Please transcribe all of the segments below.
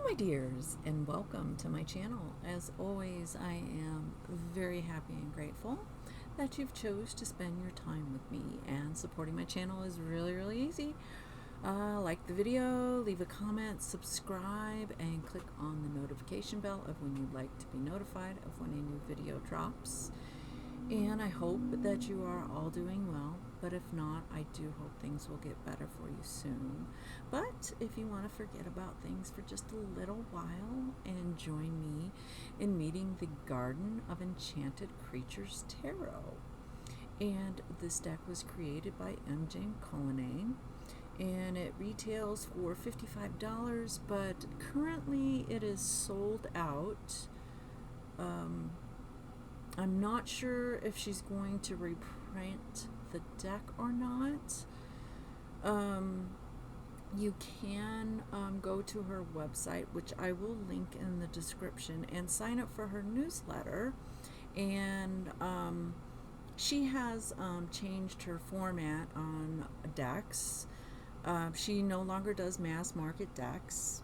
my dears, and welcome to my channel. As always, I am very happy and grateful that you've chose to spend your time with me, and supporting my channel is really easy. Like the video, leave a comment, subscribe, and click on the notification bell of when you'd like to be notified of when a new video drops. And I hope that you are all doing well, but if not, I do hope things will get better for you soon. But if you want to forget about things for just a little while and join me in meeting the Garden of Enchanted Creatures Tarot. And this deck was created by Cullinane, and it retails for $55, but currently it is sold out. I'm not sure if she's going to reprint the deck or not. You can go to her website, which I will link in the description, and sign up for her newsletter. And she has changed her format on decks. She no longer does mass market decks.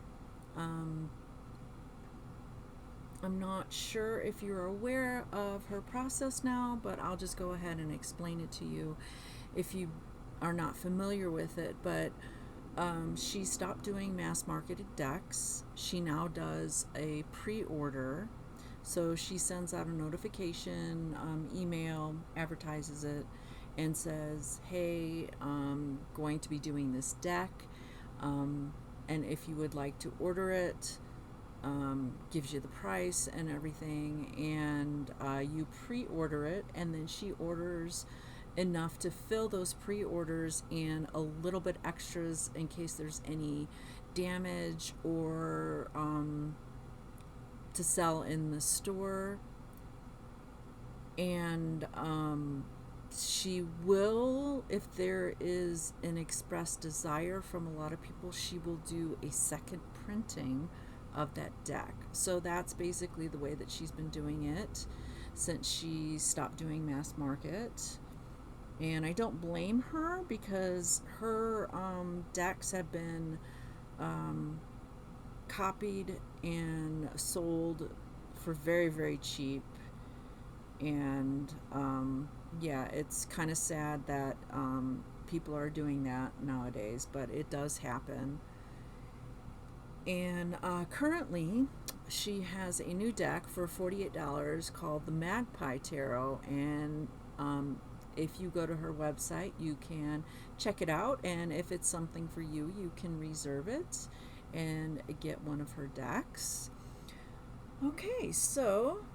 I'm not sure if you're aware of her process now, but I'll just go ahead and explain it to you if you are not familiar with it. But she stopped doing mass marketed decks. She now does a pre-order. So she sends out a notification, email, advertises it, and says, hey, I'm going to be doing this deck, and if you would like to order it, gives you the price and everything, and you pre-order it, and then she orders enough to fill those pre-orders and a little bit extras in case there's any damage or to sell in the store. And she will, if there is an expressed desire from a lot of people, she will do a second printing of that deck. So that's basically the way that she's been doing it since she stopped doing mass market. And I don't blame her, because her decks have been copied and sold for very cheap. And yeah, it's kind of sad that people are doing that nowadays, but it does happen. And currently she has a new deck for $48 called the Magpie Tarot, and if you go to her website, you can check it out, and if it's something for you, you can reserve it and get one of her decks. Okay, so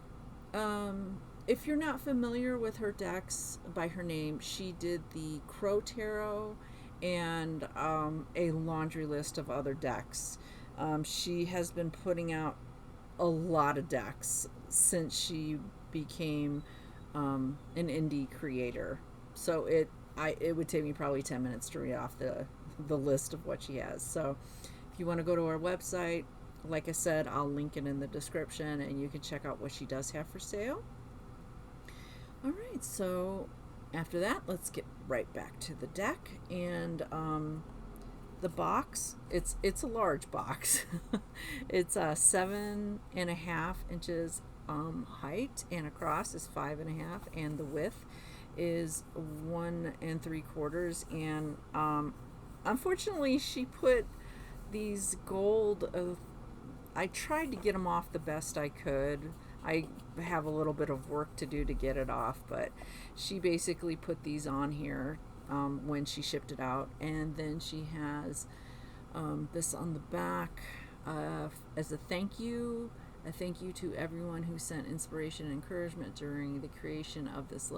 if you're not familiar with her decks by her name, she did the Crow Tarot and a laundry list of other decks. She has been putting out a lot of decks since she became an indie creator. So it would take me probably 10 minutes to read off the list of what she has. So if you want to go to her website, like I said, I'll link it in the description, and you can check out what she does have for sale. All right, so after that, let's get right back to the deck. And the box, it's a large box. It's 7.5 inches height, and across is 5.5, and the width is 1 3/4. And unfortunately, she put these gold. I tried to get them off the best I could. I have a little bit of work to do to get it off, but she basically put these on here when she shipped it out. And then she has this on the back as a thank you to everyone who sent inspiration and encouragement during the creation of this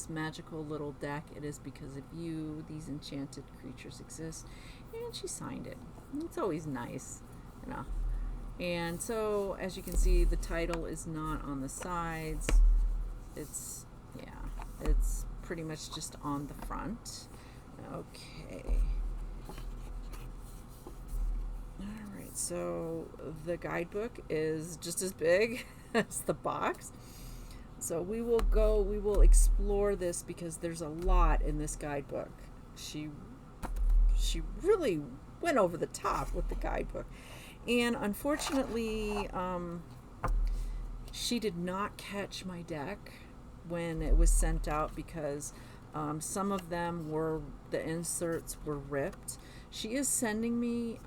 magical little deck. It is because of you these enchanted creatures exist. And she signed it. It's always nice, you know. And so, as you can see, the title is not on the sides. It's pretty much just on the front. Okay. Alright, so the guidebook is just as big as the box. So we will explore this, because there's a lot in this guidebook. She really went over the top with the guidebook. And unfortunately, she did not catch my deck when it was sent out because some of them were, the inserts were ripped. She is sending me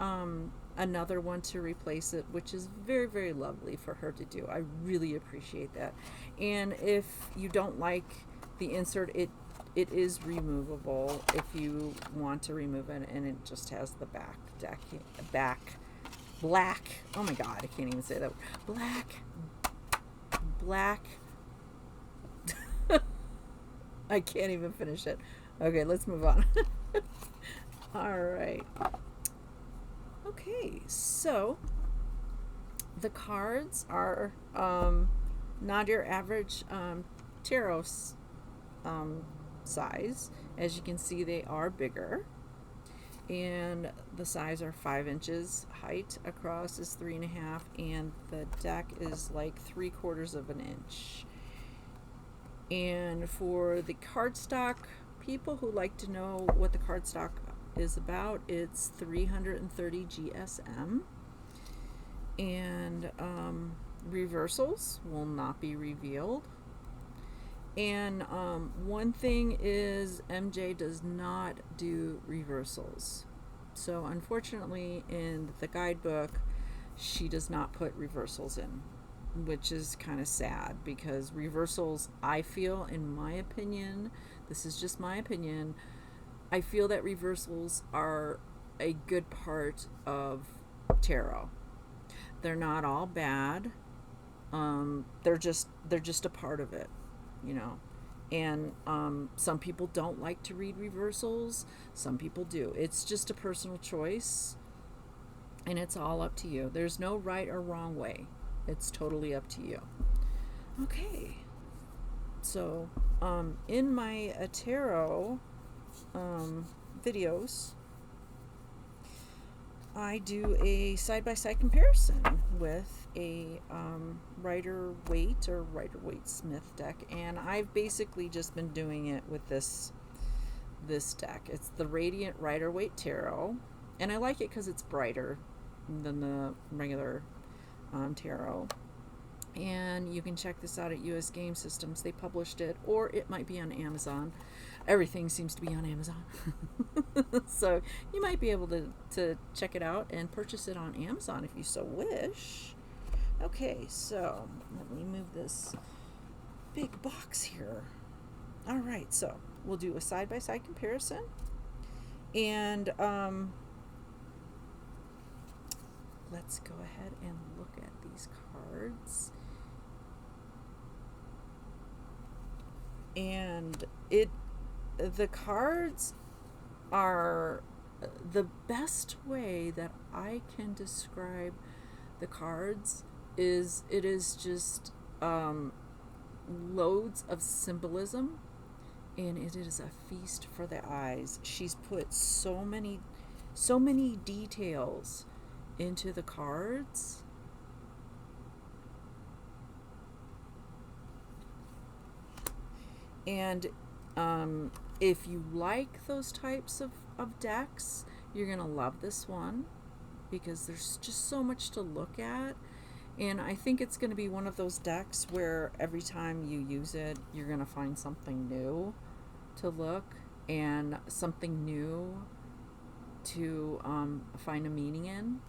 another one to replace it, which is very, very lovely for her to do. I really appreciate that. And if you don't like the insert, it is removable if you want to remove it, and it just has the back black. Oh my god, I can't even say that. Black. I can't even finish it. Okay, let's move on. All right. Okay, so the cards are not your average tarot size. As you can see, they are bigger, and the size are 5 inches. Height across is 3.5, and the deck is like 3/4 of an inch. And for the cardstock, people who like to know what the cardstock is about, it's 330 GSM. And reversals will not be revealed. And one thing is, MJ does not do reversals. So unfortunately, in the guidebook, she does not put reversals in, which is kind of sad, because reversals, I feel, in my opinion, this is just my opinion, I feel that reversals are a good part of tarot. They're not all bad. They're just a part of it, you know. And some people don't like to read reversals. Some people do. It's just a personal choice, and it's all up to you. There's no right or wrong way. It's totally up to you. Okay. So, in my tarot videos, I do a side-by-side comparison with a Rider-Waite or Rider-Waite-Smith deck, and I've basically just been doing it with this deck. It's the Radiant Rider-Waite Tarot, and I like it because it's brighter than the regular tarot. And you can check this out at US Game Systems. They published it, or it might be on Amazon. Everything seems to be on Amazon. So you might be able to check it out and purchase it on Amazon if you so wish. Okay, so let me move this big box here. All right, so we'll do a side-by-side comparison. And let's go ahead and look at these cards. And the cards are the best way that I can describe the cards is it is just loads of symbolism, and it is a feast for the eyes. She's put so many details into the cards. And if you like those types of decks, you're going to love this one, because there's just so much to look at. And I think it's going to be one of those decks where every time you use it, you're going to find something new to look, and something new to find a meaning in.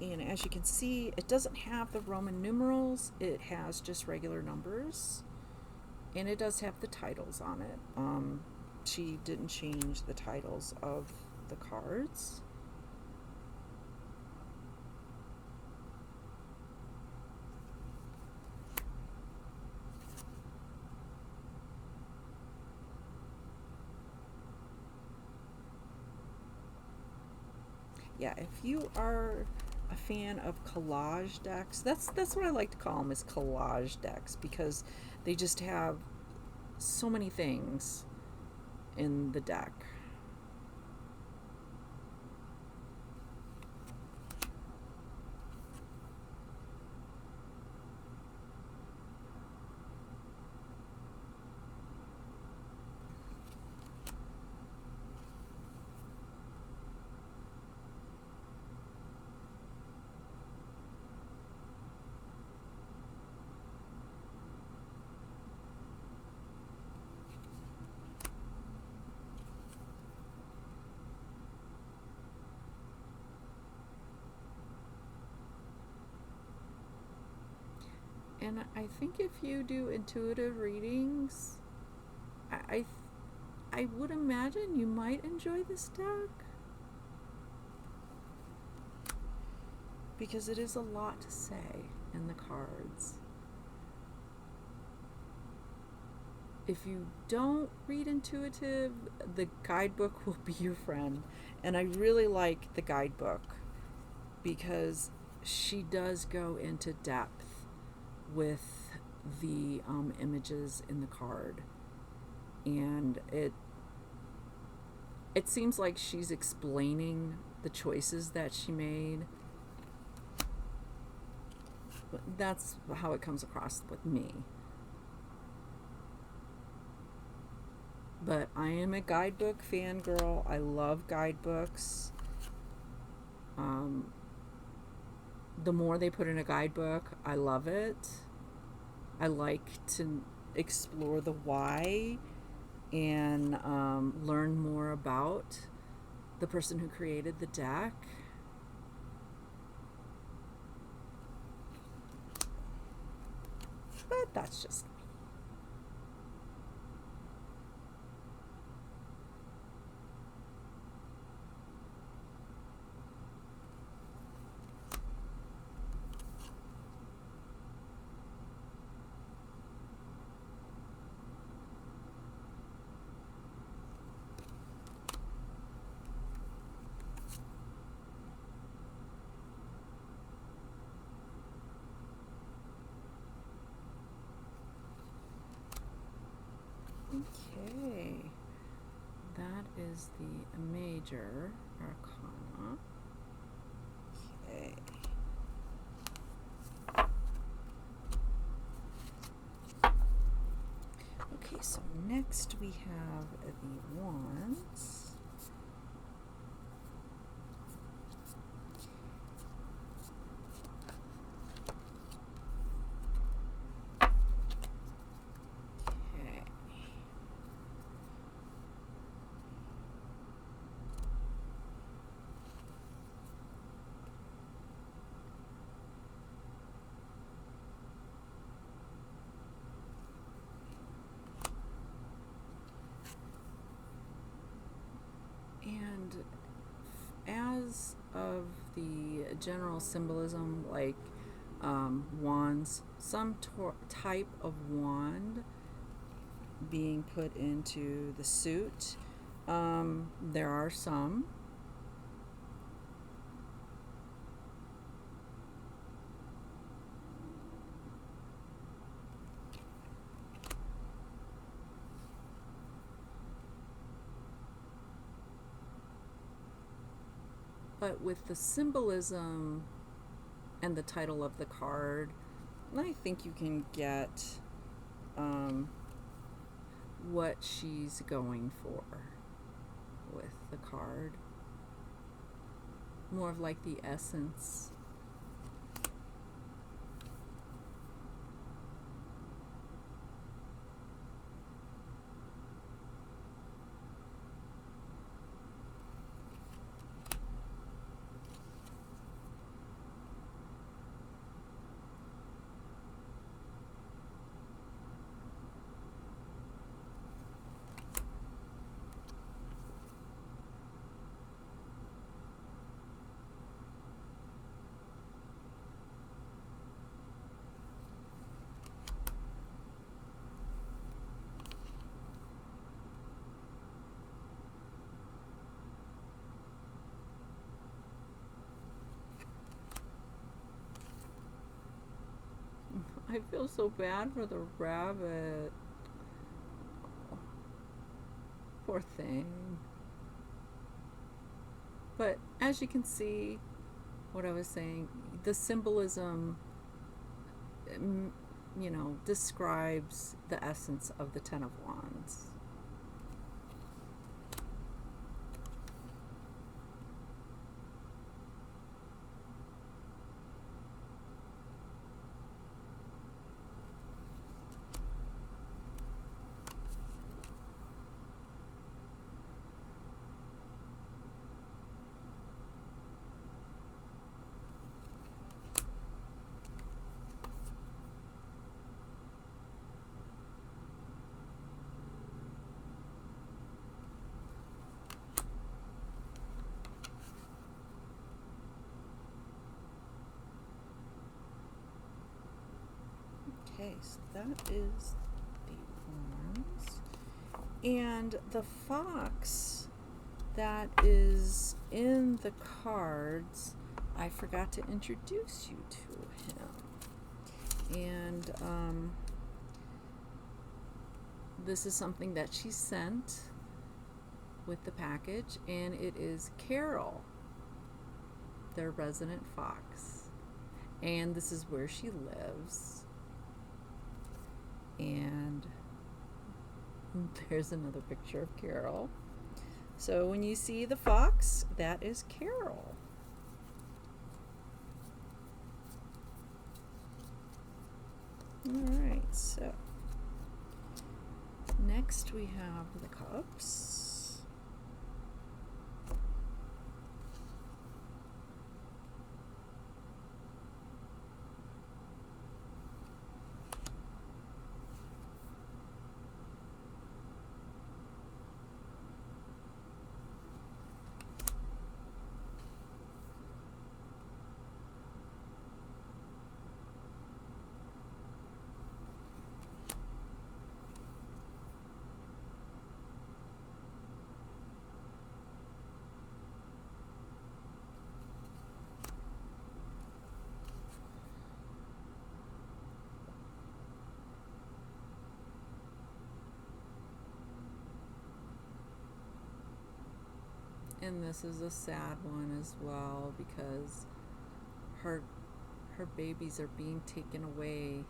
And as you can see, it doesn't have the Roman numerals. It has just regular numbers. And it does have the titles on it. She didn't change the titles of the cards. Yeah, if you are a fan of collage decks, that's what I like to call them, is collage decks, because they just have so many things in the deck. And I think if you do intuitive readings, I, I, I would imagine you might enjoy this deck because it is a lot to say in the cards. If you don't read intuitive, the guidebook will be your friend. And I really like the guidebook because she does go into depth with the images in the card. And it seems like she's explaining the choices that she made. That's how it comes across with me. But I am a guidebook fangirl. I love guidebooks. The more they put in a guidebook, I love it. I like to explore the why and learn more about the person who created the deck. But that's just me. Okay, that is the major arcana. Okay. Okay, so next we have the wands. And as of the general symbolism, like wands, some type of wand being put into the suit, there are some. But with the symbolism and the title of the card, I think you can get what she's going for with the card. More of like the essence. I feel so bad for the rabbit. Poor thing. But as you can see, what I was saying, the symbolism, describes the essence of the Ten of Wands. Okay, so that is the arms. And the fox that is in the cards, I forgot to introduce you to him. And this is something that she sent with the package, and it is Carol, their resident fox. And this is where she lives. And there's another picture of Carol. So when you see the fox, that is Carol. Alright, so next we have the cups. And this is a sad one as well, because her babies are being taken away.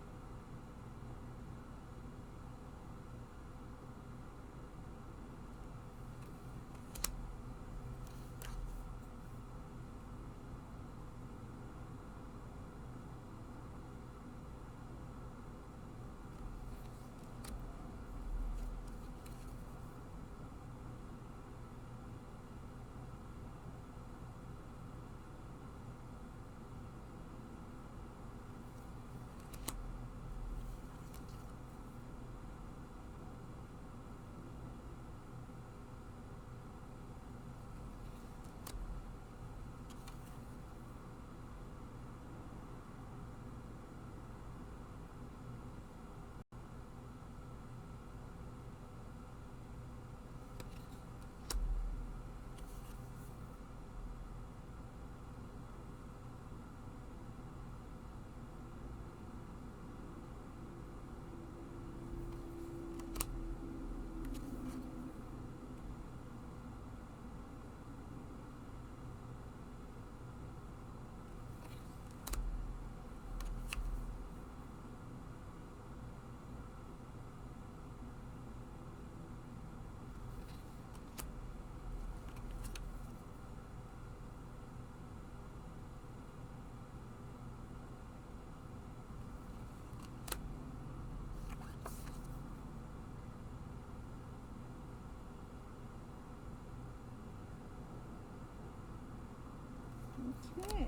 Okay.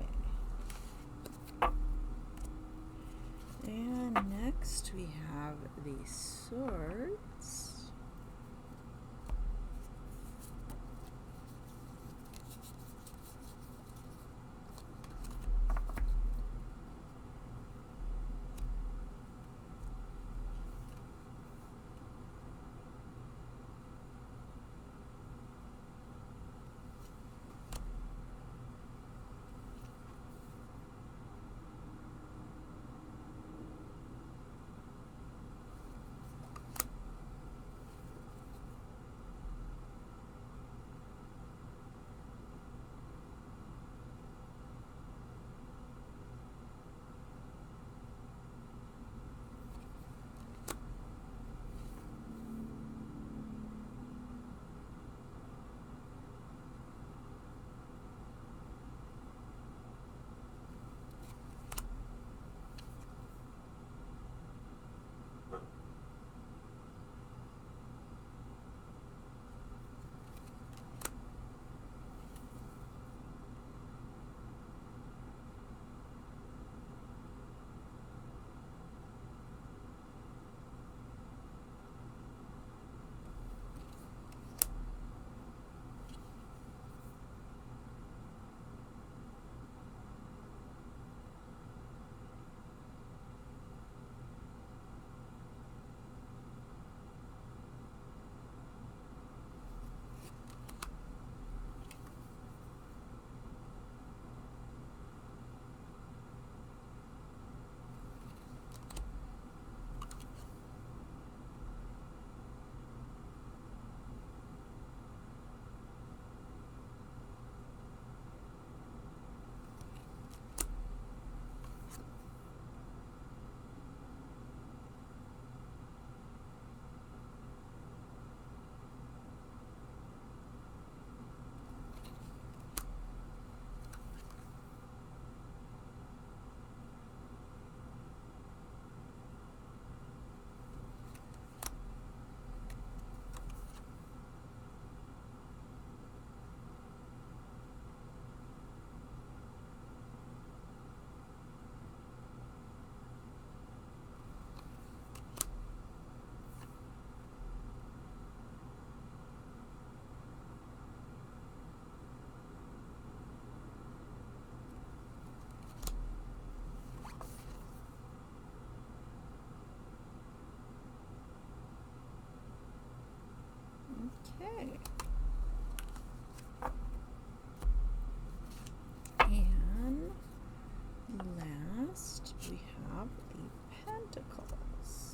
And next we have the swords. Okay. And last, we have the Pentacles.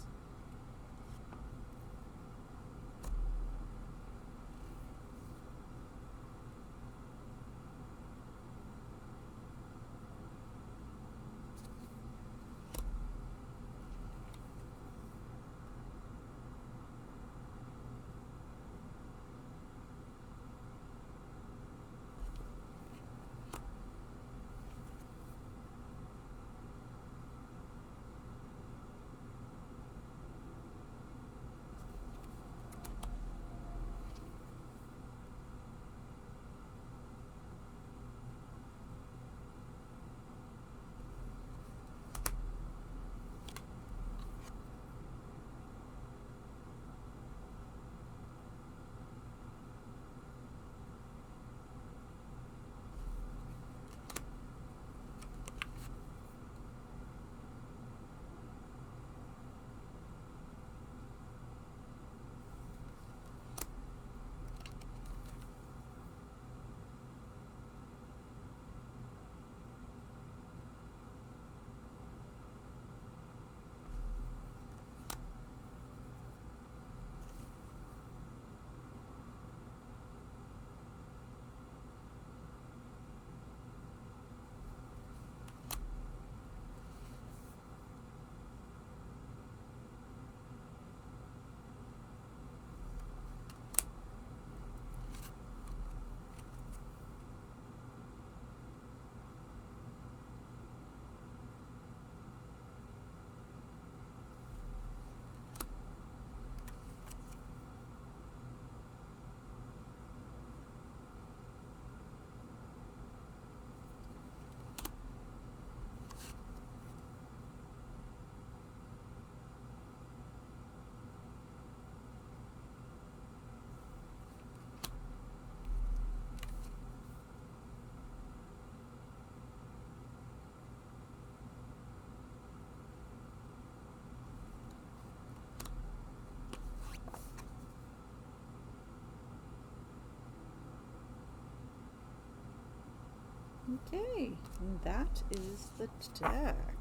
Okay, and that is the deck.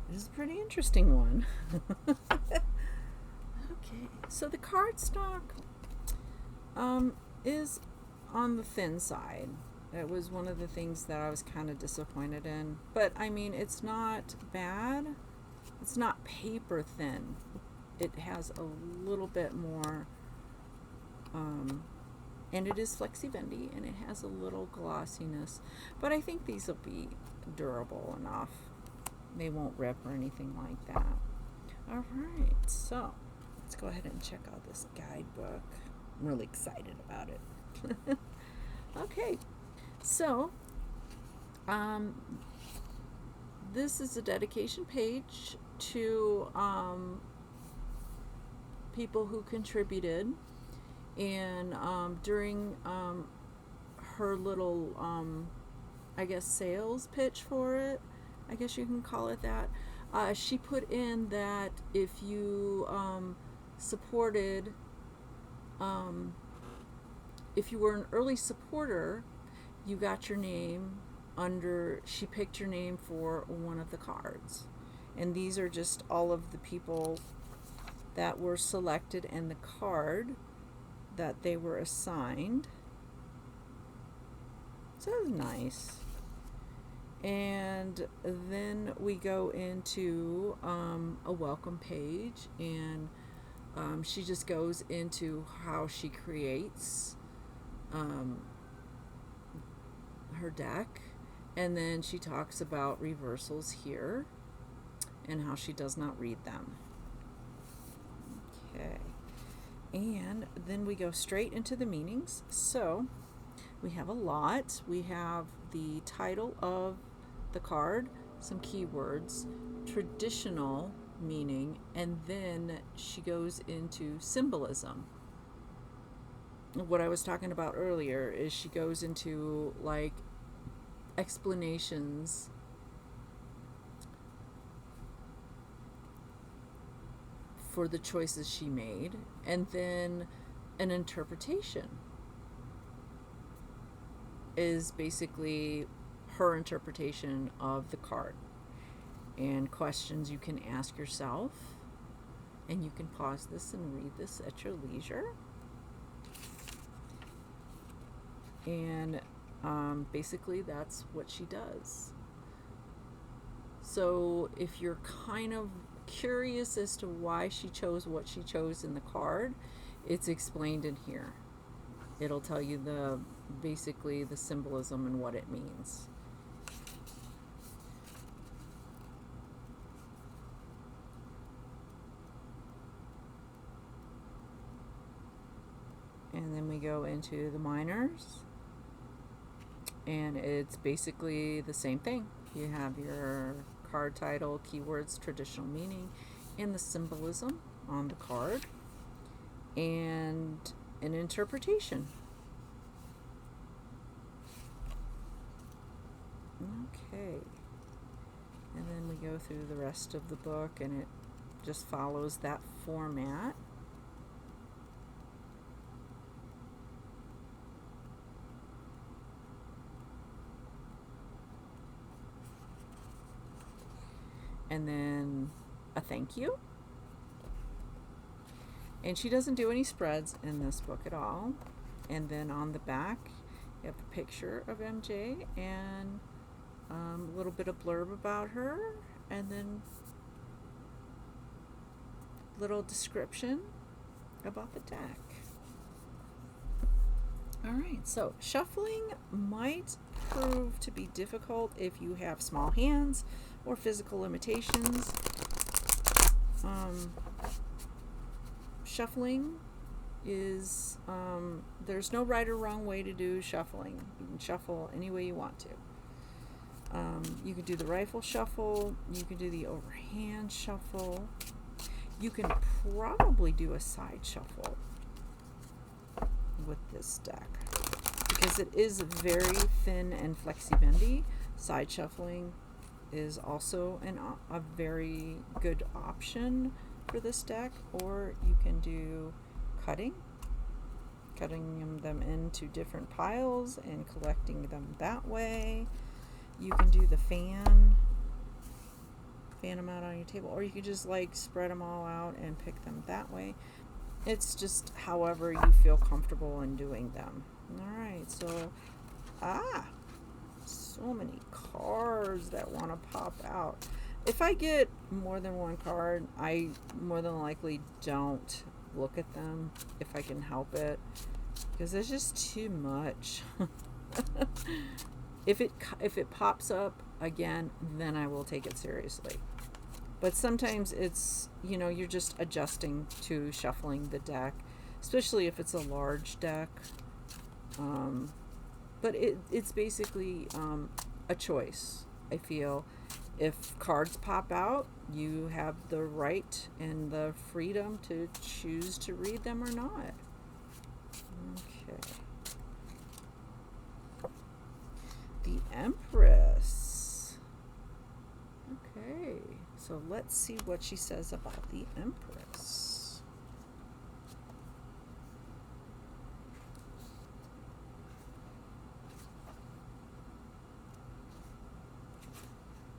It is a pretty interesting one. Okay, so the cardstock is on the thin side. It was one of the things that I was kind of disappointed in. But I mean, it's not bad. It's not paper thin. It has a little bit more, and it is flexi-bendy, and it has a little glossiness. But I think these will be durable enough. They won't rip or anything like that. All right, so let's go ahead and check out this guidebook. I'm really excited about it. Okay, so this is a dedication page to people who contributed, and during her little I guess sales pitch for it, I guess you can call it that, she put in that if you supported, if you were an early supporter, you got your name under, she picked your name for one of the cards. And these are just all of the people that were selected and the card that they were assigned. So that was nice. And then we go into a welcome page, and she just goes into how she creates her deck, and then she talks about reversals here and how she does not read them. Okay, and then we go straight into the meanings. So we have a lot. We have the title of the card, some keywords, traditional meaning, and then she goes into symbolism. What I was talking about earlier is she goes into like explanations for the choices she made, and then an interpretation is basically her interpretation of the card, and questions you can ask yourself, and you can pause this and read this at your leisure. And basically that's what she does. So if you're kind of curious as to why she chose what she chose in the card, it's explained in here. It'll tell you basically the symbolism and what it means. And then we go into the minors, and it's basically the same thing. You have your card title, keywords, traditional meaning, and the symbolism on the card, and an interpretation. Okay. And then we go through the rest of the book, and it just follows that format. And then a thank you. And she doesn't do any spreads in this book at all. And then on the back, you have a picture of MJ and a little bit of blurb about her, and then little description about the deck. All right, so shuffling might prove to be difficult if you have small hands or physical limitations. Shuffling is, there's no right or wrong way to do shuffling. You can shuffle any way you want to. You can do the rifle shuffle, you can do the overhand shuffle, you can probably do a side shuffle with this deck, because it is very thin and flexi-bendy. Side shuffling is also a very good option for this deck. Or you can do cutting them into different piles and collecting them that way. You can do the fan them out on your table, or you can just like spread them all out and pick them that way. It's just however you feel comfortable in doing them. All right, so so many cards that want to pop out. If I get more than one card, I more than likely don't look at them if I can help it, because it's just too much. If it pops up again, then I will take it seriously. But sometimes it's, you're just adjusting to shuffling the deck, especially if it's a large deck. But it's basically a choice, I feel. If cards pop out, you have the right and the freedom to choose to read them or not. Okay. The Empress. Okay, so let's see what she says about the Empress.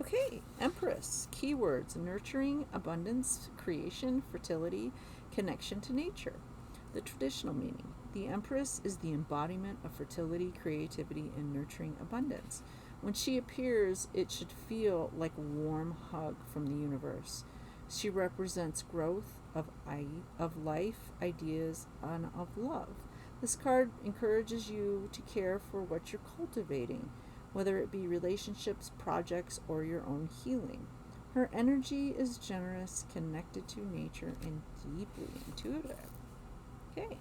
Okay, Empress. Keywords: nurturing, abundance, creation, fertility, connection to nature. The traditional meaning: the Empress is the embodiment of fertility, creativity, and nurturing abundance. When she appears, it should feel like a warm hug from the universe. She represents growth of life, ideas, and of love. This card encourages you to care for what you're cultivating, whether it be relationships, projects, or your own healing. Her energy is generous, connected to nature, and deeply intuitive. Okay.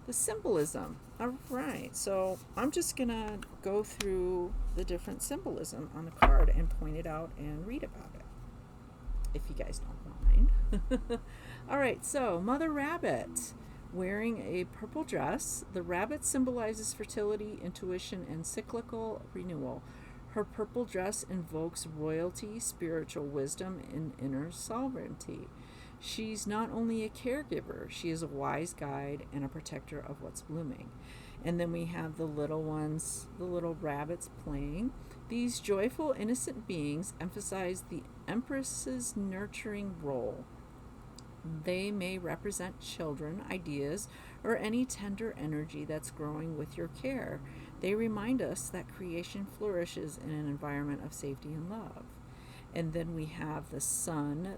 The symbolism. All right, so I'm just going to go through the different symbolism on the card and point it out and read about it, if you guys don't mind. All right, so Mother Rabbit, wearing a purple dress. The rabbit symbolizes fertility, intuition, and cyclical renewal. Her purple dress invokes royalty, spiritual wisdom, and inner sovereignty. She's not only a caregiver, she is a wise guide and a protector of what's blooming. And then we have the little ones, the little rabbits playing. These joyful, innocent beings emphasize the Empress's nurturing role. They may represent children, ideas, or any tender energy that's growing with your care. They remind us that creation flourishes in an environment of safety and love. And then we have the sun,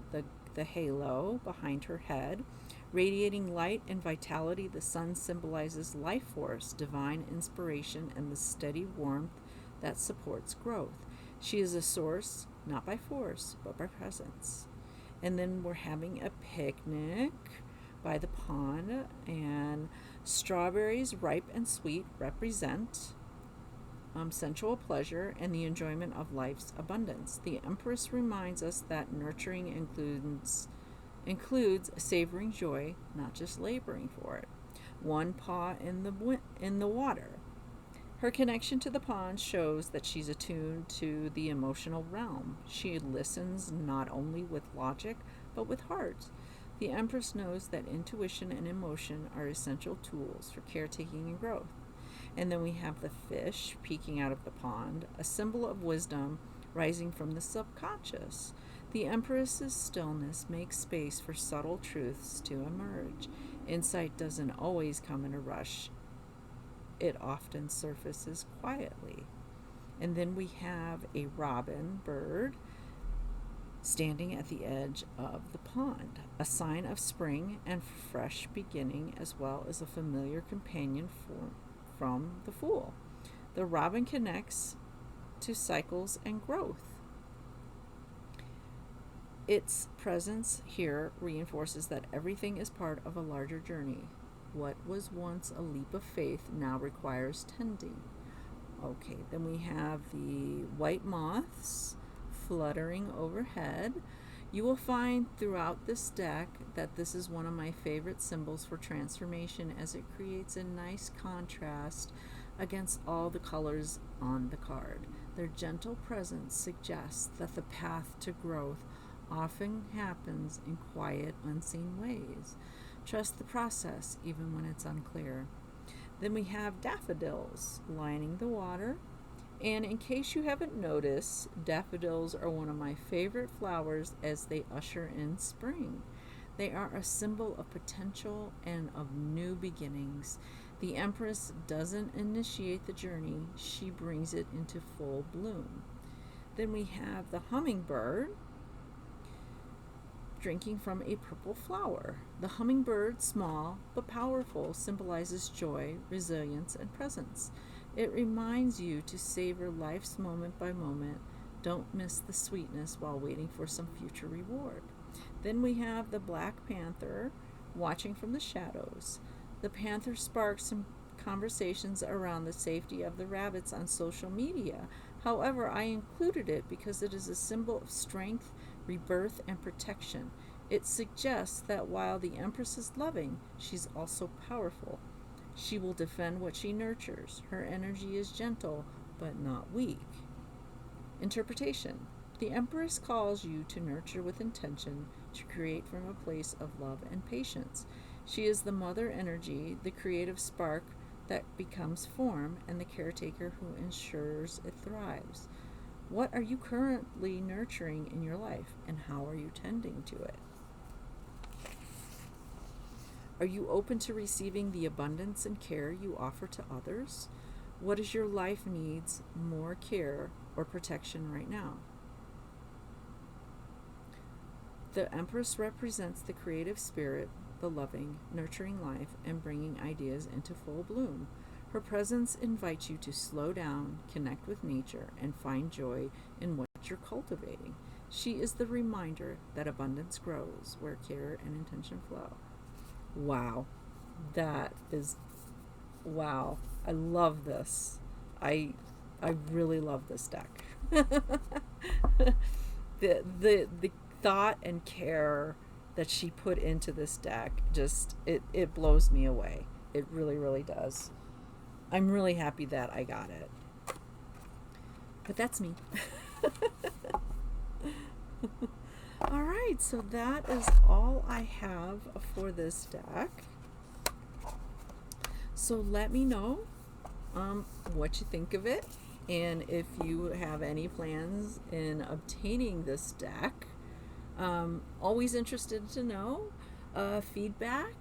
the halo behind her head. Radiating light and vitality, the sun symbolizes life force, divine inspiration, and the steady warmth that supports growth. She is a source, not by force, but by presence. And then we're having a picnic by the pond, and strawberries, ripe and sweet, represent sensual pleasure and the enjoyment of life's abundance. The Empress reminds us that nurturing includes savoring joy, not just laboring for it. One paw in the water. Her connection to the pond shows that she's attuned to the emotional realm. She listens not only with logic, but with heart. The Empress knows that intuition and emotion are essential tools for caretaking and growth. And then we have the fish peeking out of the pond, a symbol of wisdom rising from the subconscious. The Empress's stillness makes space for subtle truths to emerge. Insight doesn't always come in a rush. It often surfaces quietly. And then we have a robin bird standing at the edge of the pond, a sign of spring and fresh beginning, as well as a familiar companion from the Fool. The robin connects to cycles and growth. Its presence here reinforces that everything is part of a larger journey. What was once a leap of faith now requires tending. Okay, then we have the white moths fluttering overhead. You will find throughout this deck that this is one of my favorite symbols for transformation, as it creates a nice contrast against all the colors on the card. Their gentle presence suggests that the path to growth often happens in quiet, unseen ways. Trust the process, even when it's unclear. Then we have daffodils lining the water. And in case you haven't noticed, daffodils are one of my favorite flowers as they usher in spring. They are a symbol of potential and of new beginnings. The Empress doesn't initiate the journey, she brings it into full bloom. Then we have the hummingbird drinking from a purple flower. The hummingbird, small but powerful, symbolizes joy, resilience, and presence. It reminds you to savor life's moment by moment. Don't miss the sweetness while waiting for some future reward. Then we have the black panther watching from the shadows. The panther sparks some conversations around the safety of the rabbits on social media. However, I included it because it is a symbol of strength, rebirth, and protection. It suggests that while the Empress is loving, she's also powerful. She will defend what she nurtures. Her energy is gentle, but not weak. Interpretation. The Empress calls you to nurture with intention, to create from a place of love and patience. She is the mother energy, the creative spark that becomes form, and the caretaker who ensures it thrives. What are you currently nurturing in your life, and how are you tending to it? Are you open to receiving the abundance and care you offer to others? What is your life needs more care or protection right now? The Empress represents the creative spirit, the loving, nurturing life, and bringing ideas into full bloom. Her presence invites you to slow down, connect with nature, and find joy in what you're cultivating. She is the reminder that abundance grows where care and intention flow. Wow. Wow. I love this. I really love this deck. the thought and care that she put into this deck, just it blows me away. It really, really does. I'm really happy that I got it. But that's me. All right, so that is all I have for this deck. So let me know what you think of it, and if you have any plans in obtaining this deck. Always interested to know feedback.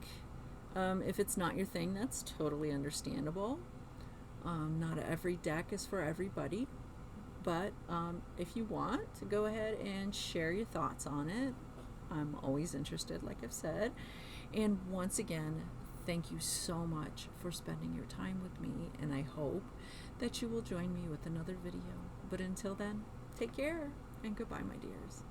If it's not your thing, that's totally understandable. Not every deck is for everybody, but if you want to go ahead and share your thoughts on it, I'm always interested, like I've said. And once again, thank you so much for spending your time with me, and I hope that you will join me with another video. But until then, take care and goodbye, my dears.